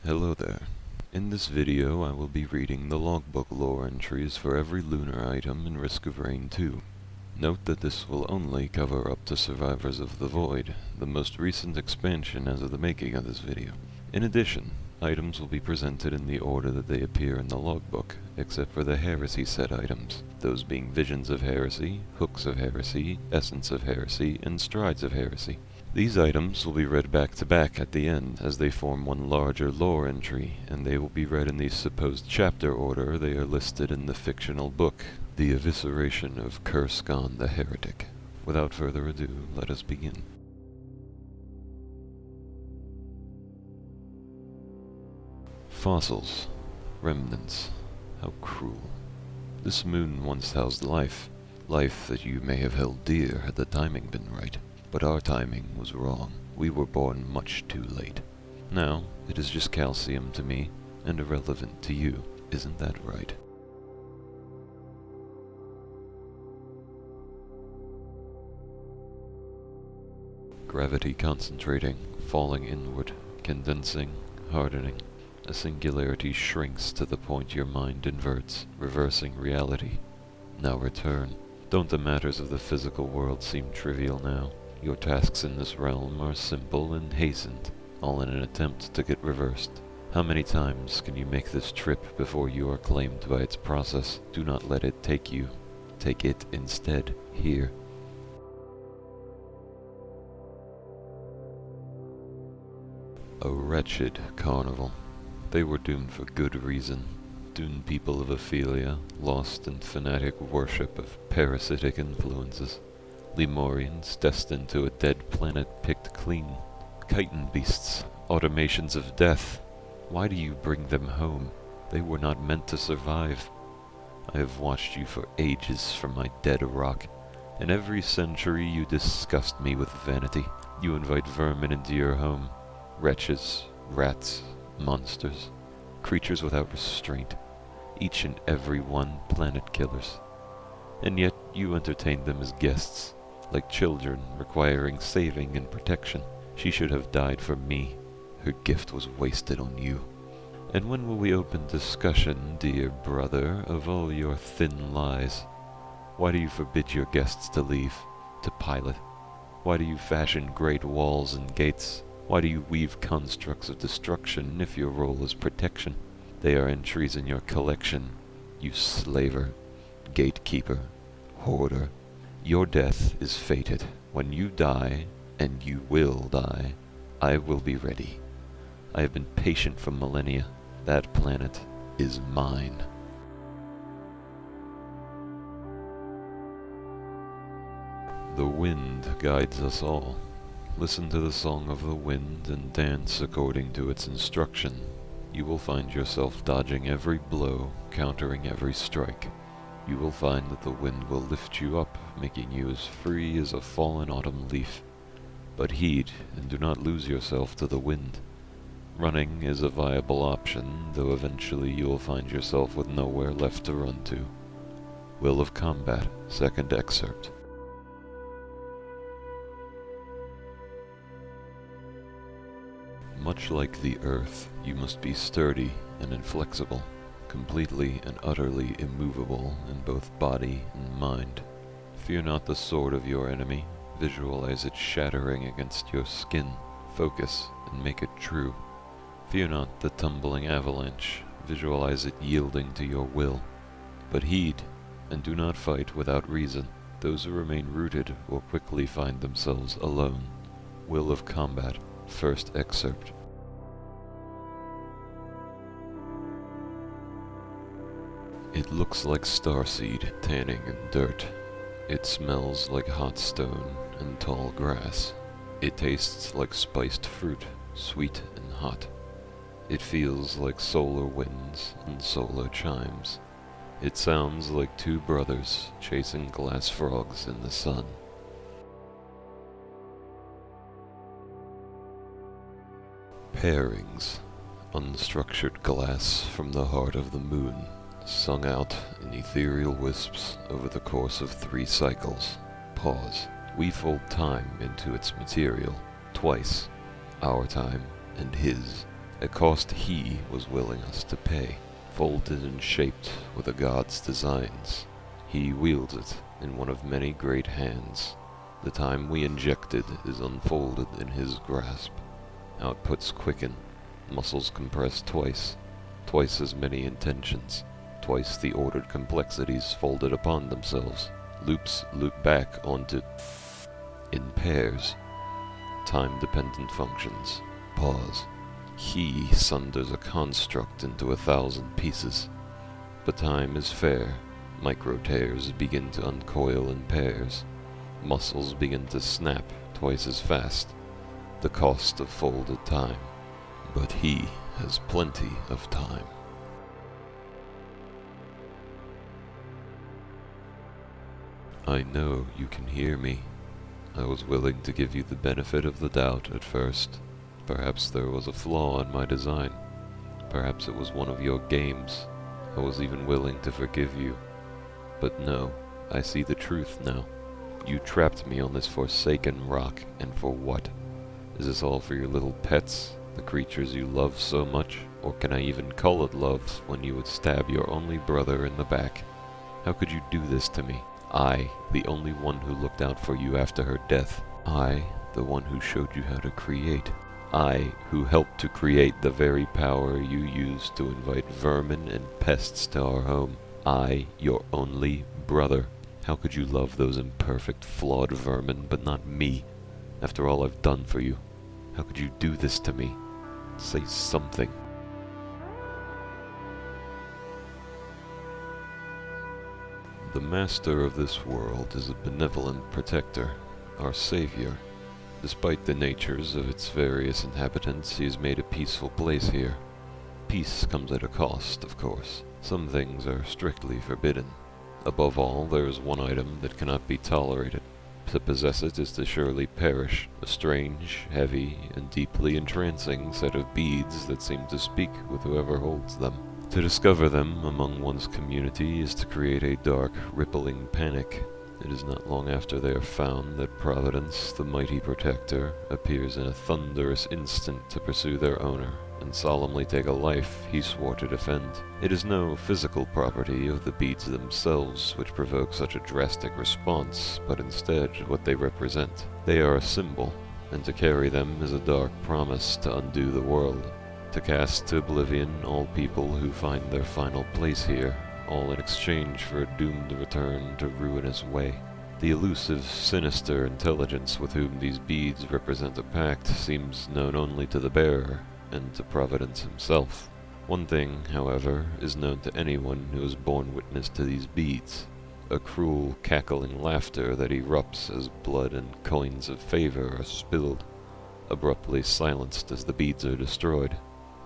Hello there. In this video I will be reading the logbook lore entries for every lunar item in Risk of Rain 2. Note that this will only cover up to Survivors of the Void, the most recent expansion as of the making of this video. In addition, items will be presented in the order that they appear in the logbook, except for the Heresy Set items, those being Visions of Heresy, Hooks of Heresy, Essence of Heresy, and Strides of Heresy. These items will be read back to back at the end, as they form one larger lore entry, and they will be read in the supposed chapter order they are listed in the fictional book, The Evisceration of Kurskon the Heretic. Without further ado, let us begin. Fossils. Remnants. How cruel. This moon once housed life. Life that you may have held dear had the timing been right. But our timing was wrong. We were born much too late. Now, it is just calcium to me, and irrelevant to you. Isn't that right? Gravity concentrating, falling inward, condensing, hardening. A singularity shrinks to the point your mind inverts, reversing reality. Now return. Don't the matters of the physical world seem trivial now? Your tasks in this realm are simple and hastened, all in an attempt to get reversed. How many times can you make this trip before you are claimed by its process? Do not let it take you. Take it instead, here. A wretched carnival. They were doomed for good reason. Doomed people of Ophelia, lost in fanatic worship of parasitic influences. Lemurians destined to a dead planet picked clean. Chitin beasts, automations of death. Why do you bring them home? They were not meant to survive. I have watched you for ages from my dead rock, and every century you disgust me with vanity. You invite vermin into your home. Wretches, rats, monsters, creatures without restraint, each and every one planet killers. And yet you entertain them as guests, like children requiring saving and protection. She should have died for me. Her gift was wasted on you. And when will we open discussion, dear brother, of all your thin lies? Why do you forbid your guests to leave, to pilot? Why do you fashion great walls and gates? Why do you weave constructs of destruction if your role is protection? They are entries in your collection, you slaver, gatekeeper, hoarder. Your death is fated. When you die, and you will die, I will be ready. I have been patient for millennia. That planet is mine. The wind guides us all. Listen to the song of the wind and dance according to its instruction. You will find yourself dodging every blow, countering every strike. You will find that the wind will lift you up, making you as free as a fallen autumn leaf. But heed, and do not lose yourself to the wind. Running is a viable option, though eventually you will find yourself with nowhere left to run to. Will of Combat, 2nd excerpt. Much like the earth, you must be sturdy and inflexible, completely and utterly immovable in both body and mind. Fear not the sword of your enemy. Visualize it shattering against your skin. Focus and make it true. Fear not the tumbling avalanche. Visualize it yielding to your will. But heed, and do not fight without reason. Those who remain rooted will quickly find themselves alone. Will of Combat, 1st excerpt. It looks like starseed tanning in dirt. It smells like hot stone and tall grass. It tastes like spiced fruit, sweet and hot. It feels like solar winds and solar chimes. It sounds like two brothers chasing glass frogs in the sun. Pairings. Unstructured glass from the heart of the moon, sung out in ethereal wisps over the course of 3 cycles. Pause. We fold time into its material, twice, our time and his. a cost he was willing us to pay, folded and shaped with a god's designs. He wields it in one of many great hands. The time we injected is unfolded in his grasp. Outputs quicken, muscles compress twice as many intentions, twice the ordered complexities folded upon themselves. Loops loop back onto, in pairs, time-dependent functions. Pause. He sunders a construct into 1,000 pieces. But time is fair. Micro-tears begin to uncoil in pairs. Muscles begin to snap twice as fast. The cost of folded time. But he has plenty of time. I know you can hear me. I was willing to give you the benefit of the doubt at first. Perhaps there was a flaw in my design. Perhaps it was one of your games. I was even willing to forgive you. But no, I see the truth now. You trapped me on this forsaken rock, and for what? Is this all for your little pets, the creatures you love so much? Or can I even call it love when you would stab your only brother in the back? How could you do this to me? I, the only one who looked out for you after her death. I, the one who showed you how to create. I, who helped to create the very power you used to invite vermin and pests to our home. I, your only brother. How could you love those imperfect, flawed vermin, but not me, after all I've done for you? How could you do this to me? Say something. The master of this world is a benevolent protector, our savior. Despite the natures of its various inhabitants, he has made a peaceful place here. Peace comes at a cost, of course. Some things are strictly forbidden. Above all, there is one item that cannot be tolerated. To possess it is to surely perish, a strange, heavy, and deeply entrancing set of beads that seem to speak with whoever holds them. To discover them among one's community is to create a dark, rippling panic. It is not long after they are found that Providence, the mighty protector, appears in a thunderous instant to pursue their owner, and solemnly take a life he swore to defend. It is no physical property of the beads themselves which provoke such a drastic response, but instead what they represent. They are a symbol, and to carry them is a dark promise to undo the world, to cast to oblivion all people who find their final place here, all in exchange for a doomed return to ruinous way. The elusive, sinister intelligence with whom these beads represent a pact seems known only to the bearer, and to Providence himself. One thing, however, is known to anyone who has borne witness to these beads: a cruel, cackling laughter that erupts as blood and coins of favor are spilled, abruptly silenced as the beads are destroyed.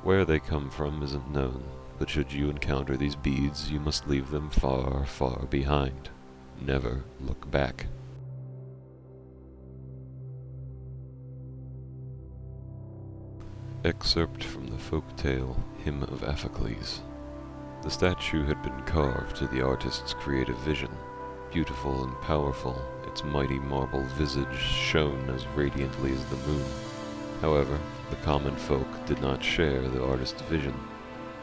Where they come from isn't known, but should you encounter these beads, you must leave them far, far behind. Never look back. Excerpt from the folktale Hymn of Aphicles. The statue had been carved to the artist's creative vision. Beautiful and powerful, its mighty marble visage shone as radiantly as the moon. However, the common folk did not share the artist's vision.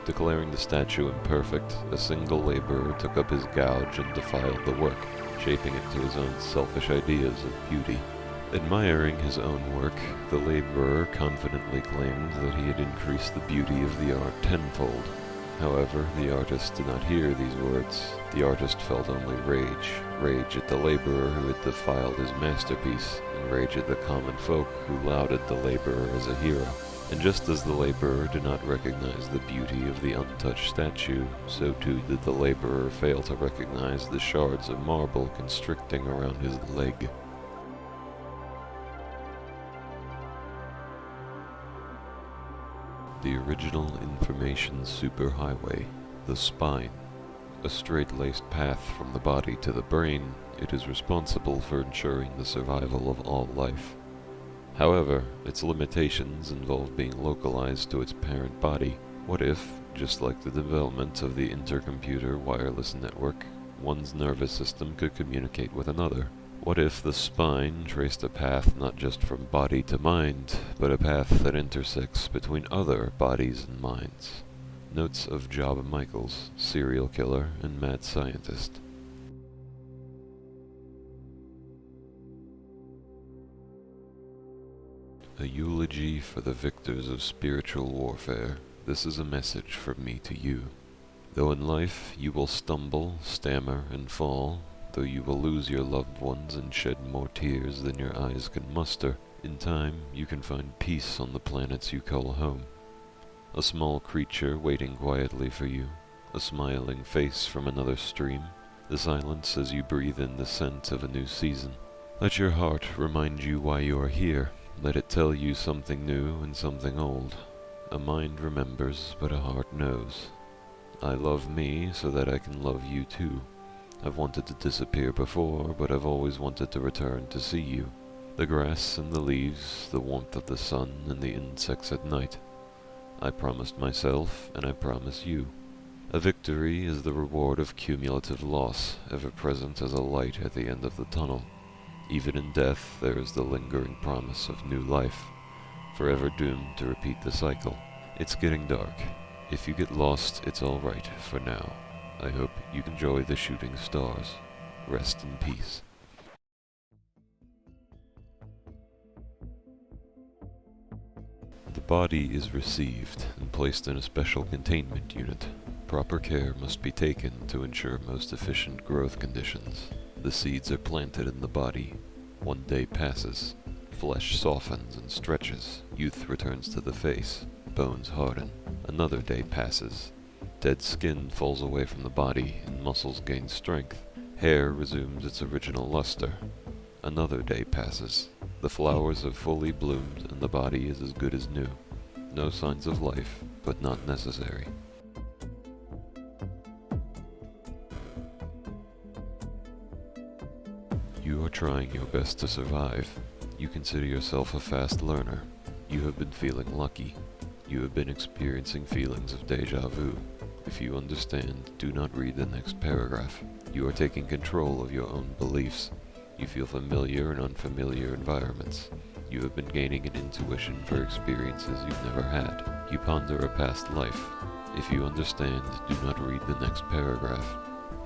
Declaring the statue imperfect, a single laborer took up his gouge and defiled the work, shaping it to his own selfish ideas of beauty. Admiring his own work, the laborer confidently claimed that he had increased the beauty of the art tenfold. However, the artist did not hear these words. The artist felt only rage. Rage at the laborer who had defiled his masterpiece, and rage at the common folk who lauded the laborer as a hero. And just as the laborer did not recognize the beauty of the untouched statue, so too did the laborer fail to recognize the shards of marble constricting around his leg. The original information superhighway, the spine. A straight-laced path from the body to the brain, it is responsible for ensuring the survival of all life. However, its limitations involve being localized to its parent body. What if, just like the development of the intercomputer wireless network, one's nervous system could communicate with another? What if the spine traced a path not just from body to mind, but a path that intersects between other bodies and minds? Notes of Job Michaels, serial killer and mad scientist. A eulogy for the victors of spiritual warfare. This is a message from me to you. Though in life you will stumble, stammer, and fall, though you will lose your loved ones and shed more tears than your eyes can muster, in time you can find peace on the planets you call home. A small creature waiting quietly for you, a smiling face from another stream, the silence as you breathe in the scent of a new season. Let your heart remind you why you are here. Let it tell you something new and something old. A mind remembers, but a heart knows. I love me so that I can love you too. I've wanted to disappear before, but I've always wanted to return to see you. The grass and the leaves, the warmth of the sun and the insects at night. I promised myself, and I promise you. A victory is the reward of cumulative loss, ever present as a light at the end of the tunnel. Even in death there is the lingering promise of new life, forever doomed to repeat the cycle. It's getting dark. If you get lost, it's all right for now. I hope you enjoy the shooting stars. Rest in peace. The body is received and placed in a special containment unit. Proper care must be taken to ensure most efficient growth conditions. The seeds are planted in the body. One day passes. Flesh softens and stretches. Youth returns to the face. Bones harden. Another day passes. Dead skin falls away from the body and muscles gain strength. Hair resumes its original luster. Another day passes. The flowers have fully bloomed and the body is as good as new. No signs of life, but not necessary. You are trying your best to survive. You consider yourself a fast learner. You have been feeling lucky. You have been experiencing feelings of déjà vu. If you understand, do not read the next paragraph. You are taking control of your own beliefs. You feel familiar and unfamiliar environments. You have been gaining an intuition for experiences you've never had. You ponder a past life. If you understand, do not read the next paragraph.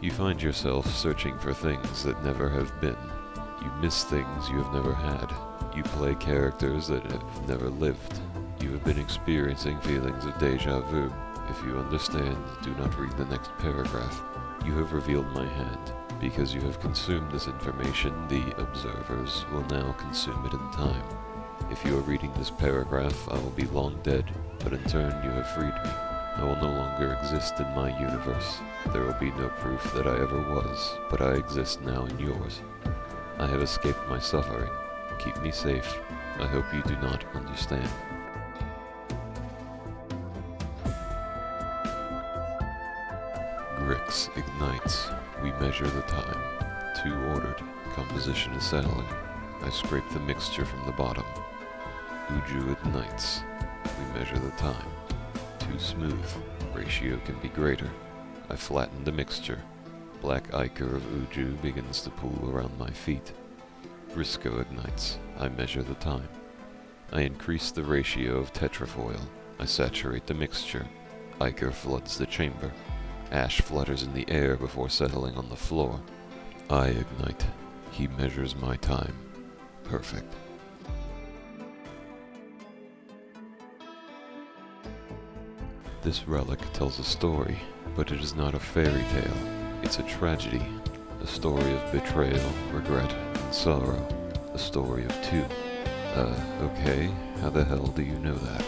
You find yourself searching for things that never have been. You miss things you have never had. You play characters that have never lived. You have been experiencing feelings of déjà vu. If you understand, do not read the next paragraph. You have revealed my hand. Because you have consumed this information, the observers will now consume it in time. If you are reading this paragraph, I will be long dead, but in turn you have freed me. I will no longer exist in my universe. There will be no proof that I ever was, but I exist now in yours. I have escaped my suffering. Keep me safe. I hope you do not understand. Grix ignites. We measure the time. 2 ordered. Composition is settling. I scrape the mixture from the bottom. Uju ignites. We measure the time. Too smooth. Ratio can be greater. I flatten the mixture. Black ichor of Uju begins to pool around my feet. Briscoe ignites. I measure the time. I increase the ratio of tetrafoil. I saturate the mixture. Ichor floods the chamber. Ash flutters in the air before settling on the floor. I ignite. He measures my time. Perfect. This relic tells a story, but it is not a fairy tale. It's a tragedy. A story of betrayal, regret, and sorrow. A story of 2. Okay, how the hell do you know that?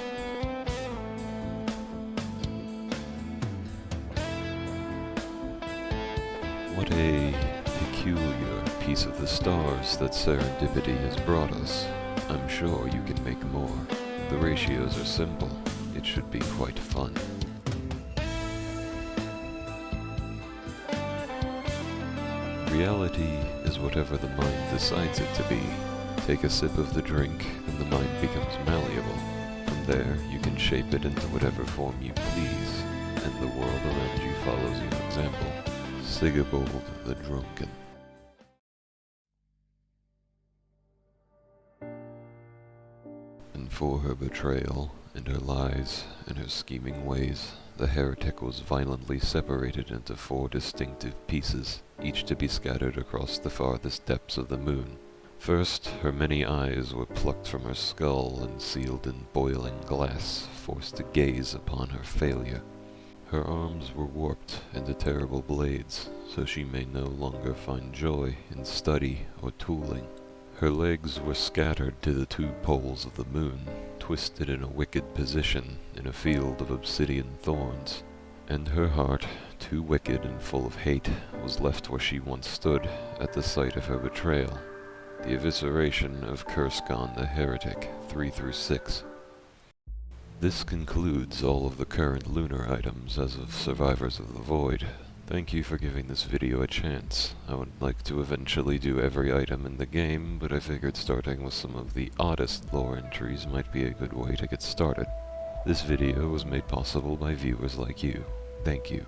What a peculiar piece of the stars that serendipity has brought us. I'm sure you can make more. The ratios are simple. It should be quite fun. Reality is whatever the mind decides it to be. Take a sip of the drink, and the mind becomes malleable. From there, you can shape it into whatever form you please, and the world around you follows your example. Sigurbold the Drunken. For her betrayal, and her lies, and her scheming ways, the heretic was violently separated into 4 distinctive pieces, each to be scattered across the farthest depths of the moon. First, her many eyes were plucked from her skull and sealed in boiling glass, forced to gaze upon her failure. Her arms were warped into terrible blades, so she may no longer find joy in study or tooling. Her legs were scattered to the 2 poles of the moon, twisted in a wicked position in a field of obsidian thorns. And her heart, too wicked and full of hate, was left where she once stood at the site of her betrayal. The evisceration of Kurskan the Heretic, 3-6. This concludes all of the current Lunar items as of Survivors of the Void. Thank you for giving this video a chance. I would like to eventually do every item in the game, but I figured starting with some of the oddest lore entries might be a good way to get started. This video was made possible by viewers like you. Thank you.